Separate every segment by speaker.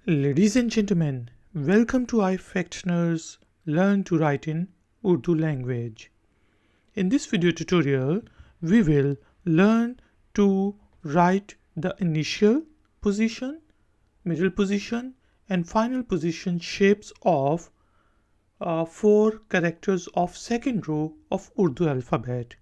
Speaker 1: Ladies and gentlemen, welcome to iFactioners Learn to Write in Urdu language. In this video tutorial, we will learn to write the initial position, middle position and final position shapes of four characters of second row of Urdu alphabet.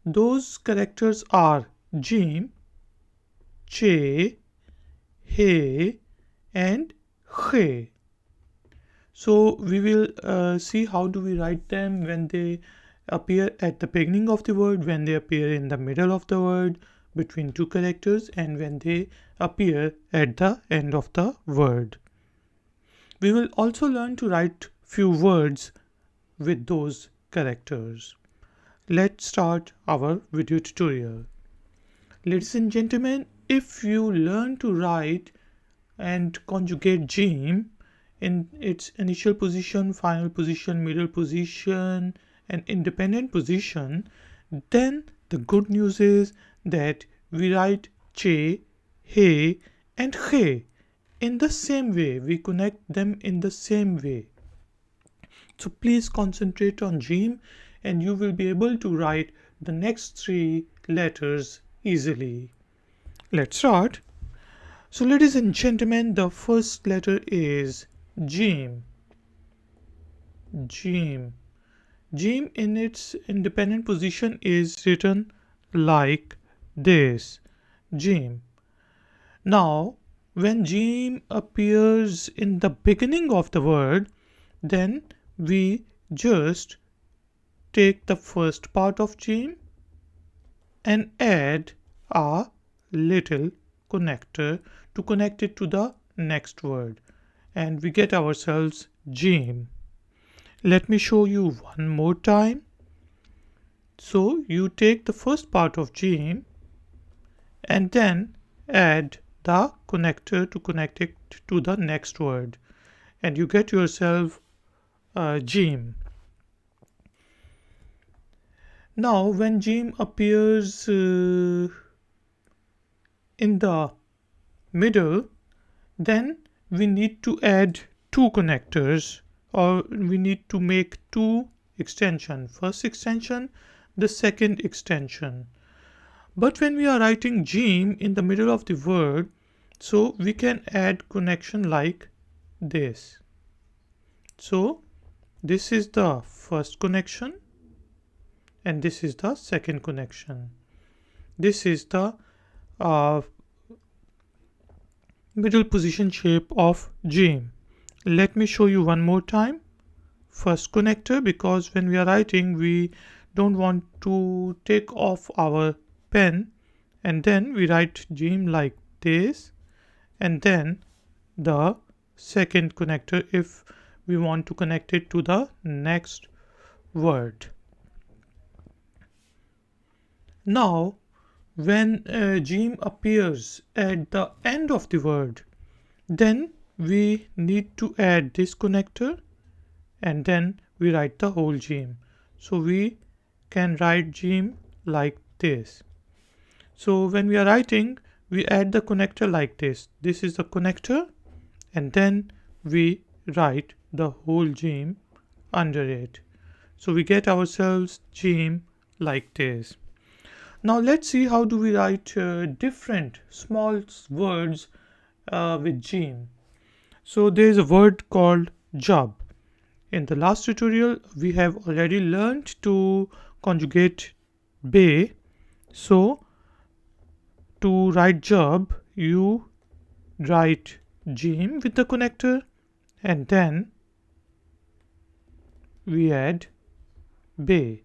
Speaker 1: Those characters are Jeem, Chay, Hey and Khay. So we will see how do we write them when they appear at the beginning of the word, when they appear in the middle of the word, between two characters, and when they appear at the end of the word. We will also learn to write few words with those characters. Let's start our video tutorial. Ladies and gentlemen, if you learn to write and conjugate Jeem in its initial position, final position, middle position and independent position, then the good news is that we write Chay, Hey and Khay in the same way. We connect them in the same way. So please concentrate on Jeem and you will be able to write the next three letters easily. Let's start. So ladies and gentlemen, the first letter is Jeem. Jeem. Jeem in its independent position is written like this. Jeem. Now, when Jeem appears in the beginning of the word, then we just take the first part of Jeem and add a little connector to connect it to the next word, and we get ourselves Jeem. Let me show you one more time. So you take the first part of Jeem and then add the connector to connect it to the next word, and you get yourself Jeem. Now when Jeem appears in the middle, then we need to add two connectors, or we need to make two extension. First extension, the second extension. But when we are writing Jeem in the middle of the word, so we can add connection like this. So this is the first connection and this is the second connection. This is the middle position shape of Jeem. Let me show you one more time. First connector, because when we are writing we don't want to take off our pen, and then we write Jeem like this, and then the second connector if we want to connect it to the next word. Now when Jeem appears at the end of the word, then we need to add this connector and then we write the whole Jeem. So we can write Jeem like this. So when we are writing, we add the connector like this. This is the connector and then we write the whole Jeem under it. So we get ourselves Jeem like this. Now let's see how do we write different small words with Jeem. So there is a word called job. In the last tutorial we have already learned to conjugate be. So to write job, you write Jeem with the connector and then we add be.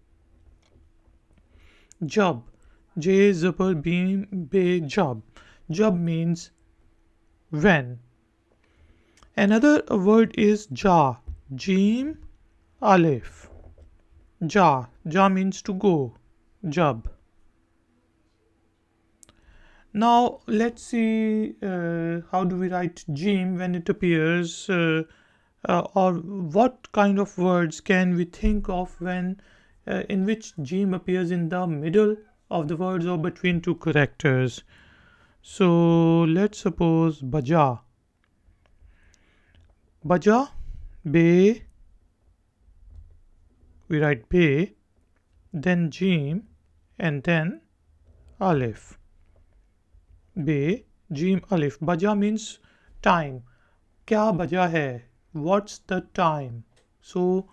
Speaker 1: Job. J Zabar Beam Be Job. Job means when. Another word is ja. Jeem Alif. Ja. Ja means to go. Job. Now let's see how do we write Jeem when it appears, or what kind of words can we think of when in which Jeem appears in the middle of the words or between two characters. So let's suppose baja. Baja, Be, we write Be, then Jeem, and then Alif. Be, Jeem, Alif. Baja means time. Kya baja hai? What's the time? So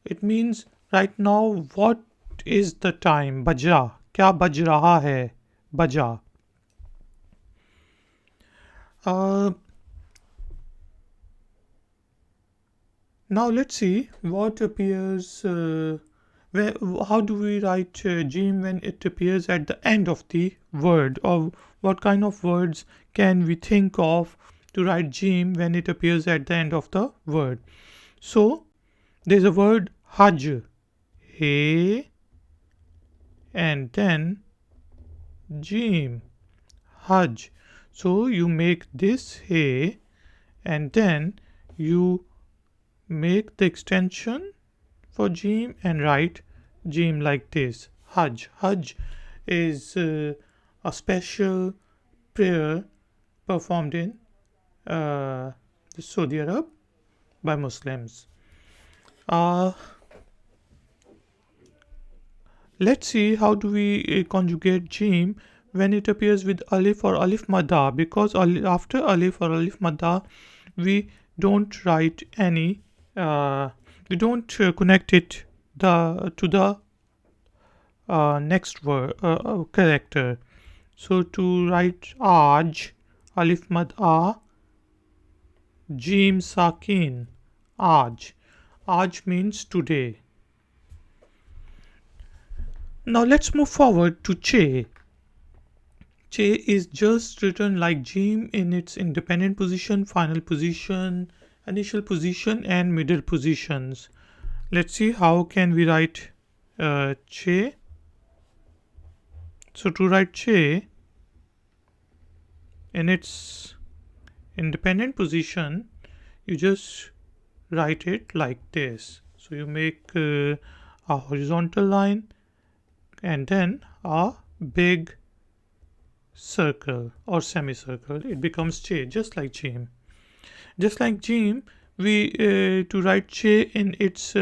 Speaker 1: it means right now what is the time? Baja. Kya baj raha hai? Baja. Uh, Now let's see what appears. How do we write Jeem when it appears at the end of the word, or what kind of words can we think of to write Jeem when it appears at the end of the word? So there's a word Hajj, He, and then Jeem, Hajj. So you make this He, and then you make the extension for Jeem and write Jeem like this. Hajj. Hajj is a special prayer performed in Saudi Arab by Muslims. Uh, let's see how do we conjugate Jeem when it appears with Alif or Alif Madda, because after Alif or Alif Madda we don't write any we don't connect it to the next word character. So to write Aj, Alif Mad A, Jeem Sakin, Aj. Aj means today. Now let's move forward to Chay. Chay is just written like Jeem in its independent position, final position, initial position, and middle positions. Let's see how can we write Chay. So to write Chay in its independent position, you just write it like this. So you make a horizontal line and then a big circle or semicircle. It becomes Chay, just like Jeem. Just like Jeem, we to write Chay in its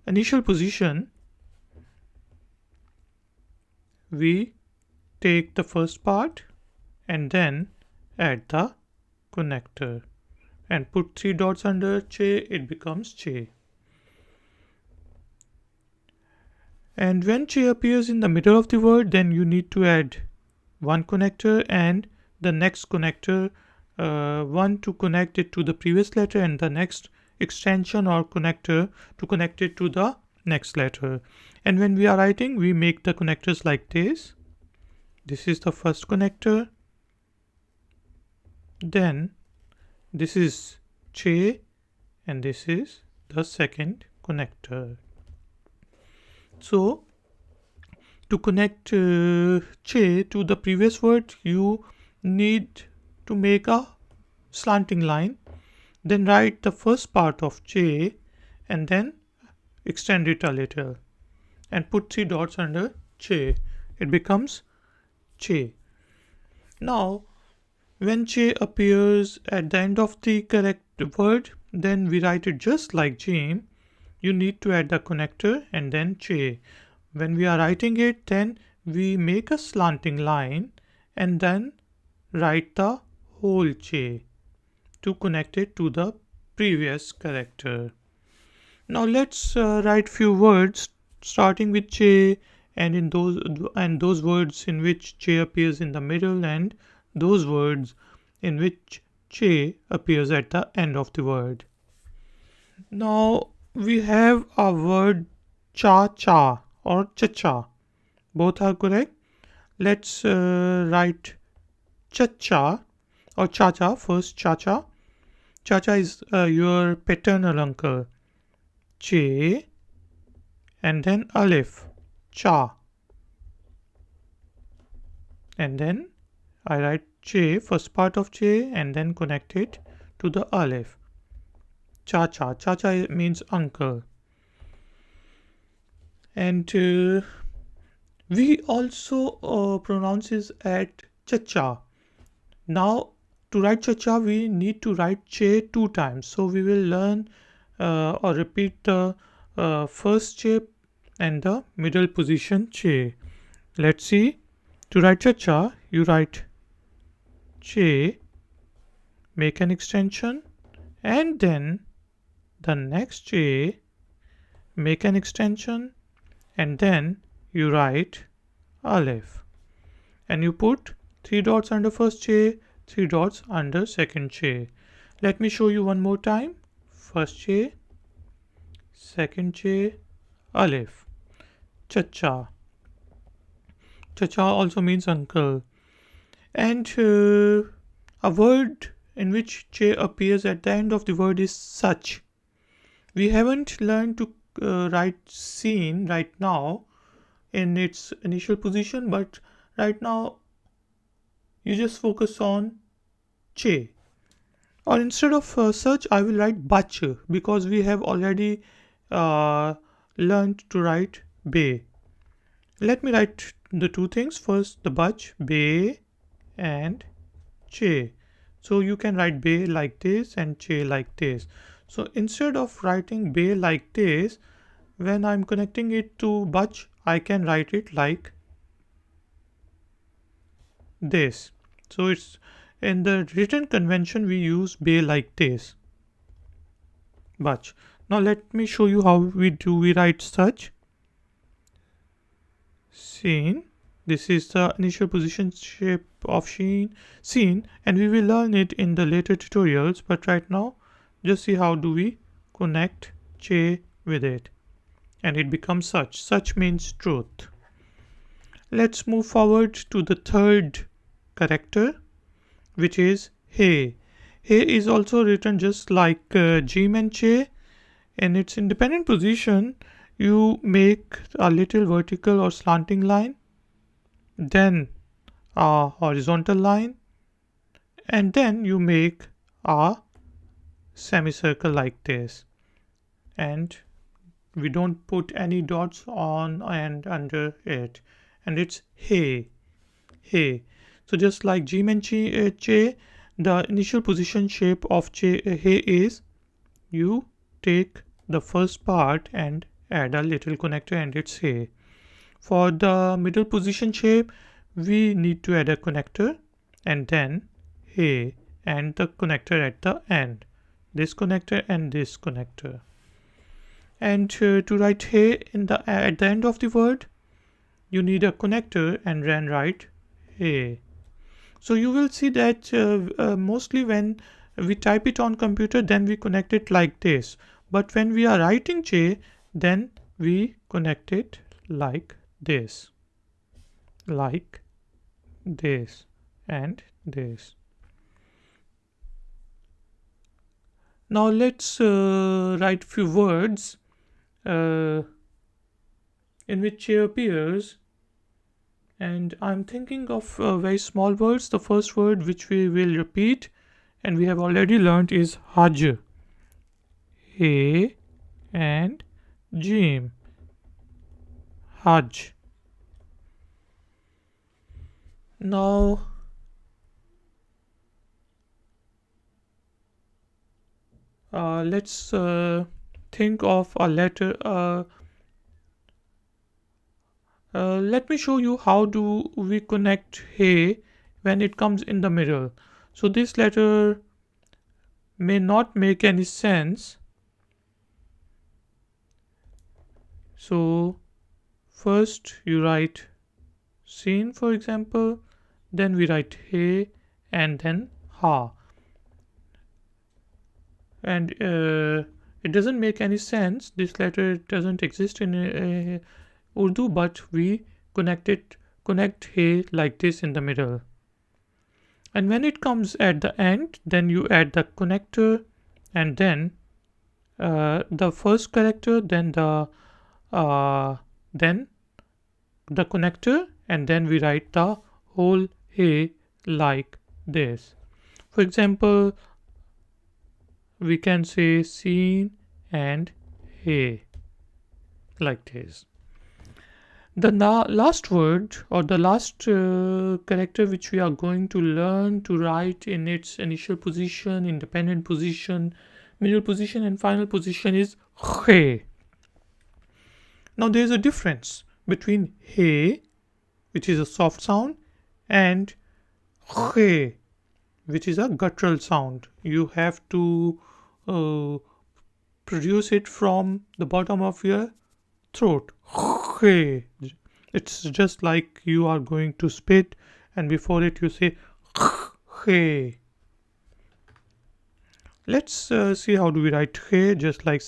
Speaker 1: initial position, we take the first part and then add the connector and put 3 dots under Chay. It becomes Chay. And when Chay appears in the middle of the word, then you need to add one connector and the next connector, one to connect it to the previous letter and the next extension or connector to connect it to the next letter. And when we are writing, we make the connectors like this. This is the first connector. Then this is Chay and this is the second connector. So to connect Chay to the previous word, you need to make a slanting line, then write the first part of Chay and then extend it a little and put 3 dots under Chay. It becomes Chay. Now when Chay appears at the end of the correct word, then we write it just like Jeem. You need to add the connector and then Chay. When we are writing it, then we make a slanting line and then write the whole Chay to connect it to the previous character. Now let's write few words starting with Chay and in those words in which Chay appears in the middle and those words in which Chay appears at the end of the word. Now we have a word cha-cha or cha-cha. Both are correct. Let's write cha-cha or cha-cha. First cha-cha. Cha-cha is your paternal uncle. Chay and then alif. Cha. And then I write Chay, first part of Chay, and then connect it to the alif. Cha-cha. Cha-cha means uncle. And we also pronounces at cha-cha. Now to write cha-cha, we need to write Chay 2 times. So we will learn or repeat the first Chay and the middle position Chay. Let's see. To write cha-cha, you write Chay, make an extension, and then the next Chay, make an extension, and then you write Aleph. And you put 3 dots under first Chay, 3 dots under second Chay. Let me show you one more time. First Chay, second Chay, Aleph. Chacha. Chacha also means uncle. And a word in which Chay appears at the end of the word is such. We haven't learned to write seen right now in its initial position, but right now you just focus on Chay. Or instead of such, I will write bach, because we have already learned to write be. Let me write the two things. First the bach, be, and Chay. So you can write be like this and Chay like this. So instead of writing be like this, when I'm connecting it to bach, I can write it like this. So it's in the written convention we use be like this. Bach. Now let me show you how we write such. Seen. This is the initial position shape of seen, and we will learn it in the later tutorials, but right now just see how do we connect Chay with it, and it becomes such. Such means truth. Let's move forward to the third character, which is Hey. Hey is also written just like Jeem and Chay. In its independent position, you make a little vertical or slanting line, then a horizontal line, and then you make a semicircle like this, and we don't put any dots on and under it, and it's Hey. Hey. So just like Jeem and Chay, the initial position shape of Hey is you take the first part and add a little connector, and it's Hey. For the middle position shape, we need to add a connector and then Hey and the connector at the end. This connector and this connector. And to write Hey at the end of the word, you need a connector and then write Hey. So you will see that mostly when we type it on computer, then we connect it like this. But when we are writing Chay, then we connect it like this, and this. Now let's write few words in which Chay appears. And I'm thinking of very small words. The first word which we will repeat and we have already learned is Haj. Hey and Jeem. Haj. Now let's think of a letter. Let me show you how do we connect Hey when it comes in the middle. So this letter may not make any sense. So first you write seen, for example, then we write Hey and then Ha. And it doesn't make any sense. This letter doesn't exist in Urdu, but we connect Hey like this in the middle. And when it comes at the end, then you add the connector and then the first character, then the connector, and then we write the whole Hey like this. For example, we can say seen and Hey like this. The last word or the last character which we are going to learn to write in its initial position, independent position, middle position and final position is Khay. Now there is a difference between He, which is a soft sound, and Khay, which is a guttural sound. You have to uh, produce it from the bottom of your throat. Khay. It's just like you are going to spit, and before it you say Khay. Let's see how do we write Khay. Just like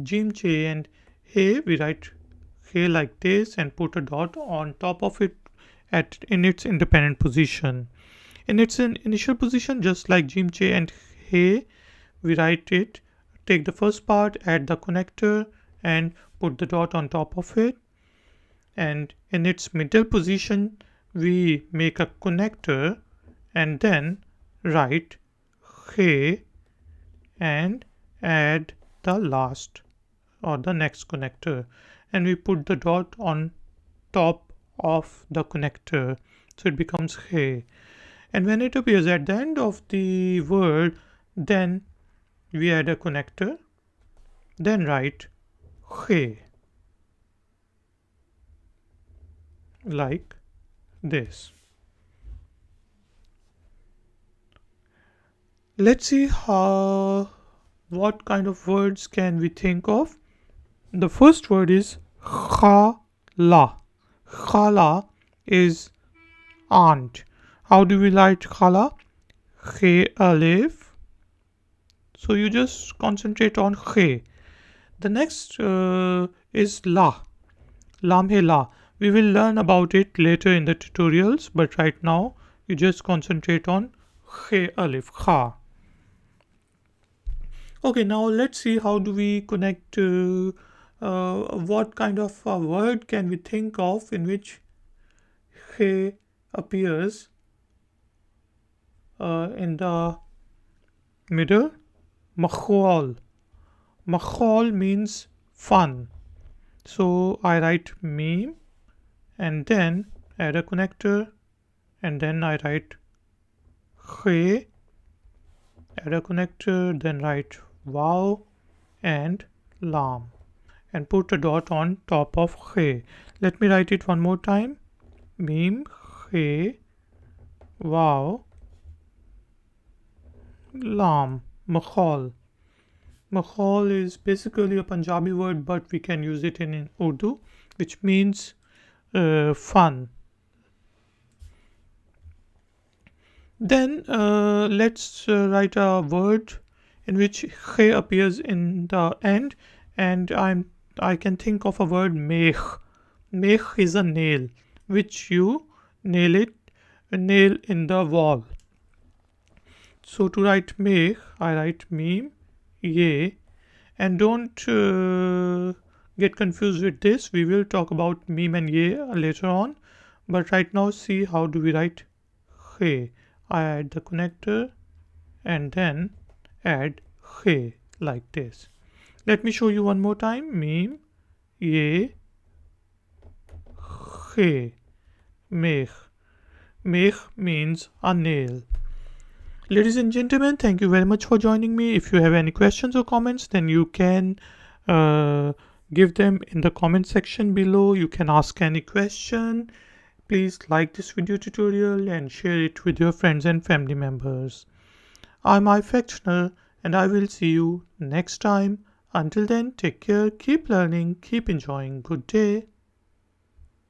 Speaker 1: Jeem, Chay and Hey, we write Khay like this and put a dot on top of it in its independent position. In its initial position, just like Jeem, Chay and Hey, we write it, take the first part, add the connector and put the dot on top of it. And in its middle position, we make a connector and then write Khay and add the last or the next connector, and we put the dot on top of the connector, so it becomes Khay. And when it appears at the end of the word, then we add a connector, then write Khay like this. Let's see what kind of words can we think of. The first word is khala. Khala is aunt. How do we write khala? Khay alif. So you just concentrate on Khay. The next is la. Lam hai la. We will learn about it later in the tutorials, but right now you just concentrate on Khay alif, kha. Okay, now let's see how do we connect what kind of a word can we think of in which Khay appears in the middle. Makhwal. Makhwal means fun. So I write meme and then add a connector and then I write Khay, add a connector, then write wow and lam and put a dot on top of Khay. Let me write it one more time. Meme, Khay, wow, lam, makhol. Makhol is basically a Punjabi word, but we can use it in Urdu, which means fun. Then let's write a word in which Khay appears in the end, and I can think of a word mekh. Mekh is a nail, which you nail in the wall. So to write mekh, I write meme, ye, and don't get confused with this. We will talk about meme and ye later on, but right now see how do we write Khay. I add the connector and then add Khay like this. Let me show you one more time. Meme, ye, Khay, mekh. Mekh means a nail. Ladies and gentlemen, thank you very much for joining me. If you have any questions or comments, then you can give them in the comment section below. You can ask any question. Please like this video tutorial and share it with your friends and family members. I'm iFactioner and I will see you next time. Until then, take care, keep learning, keep enjoying. Good day.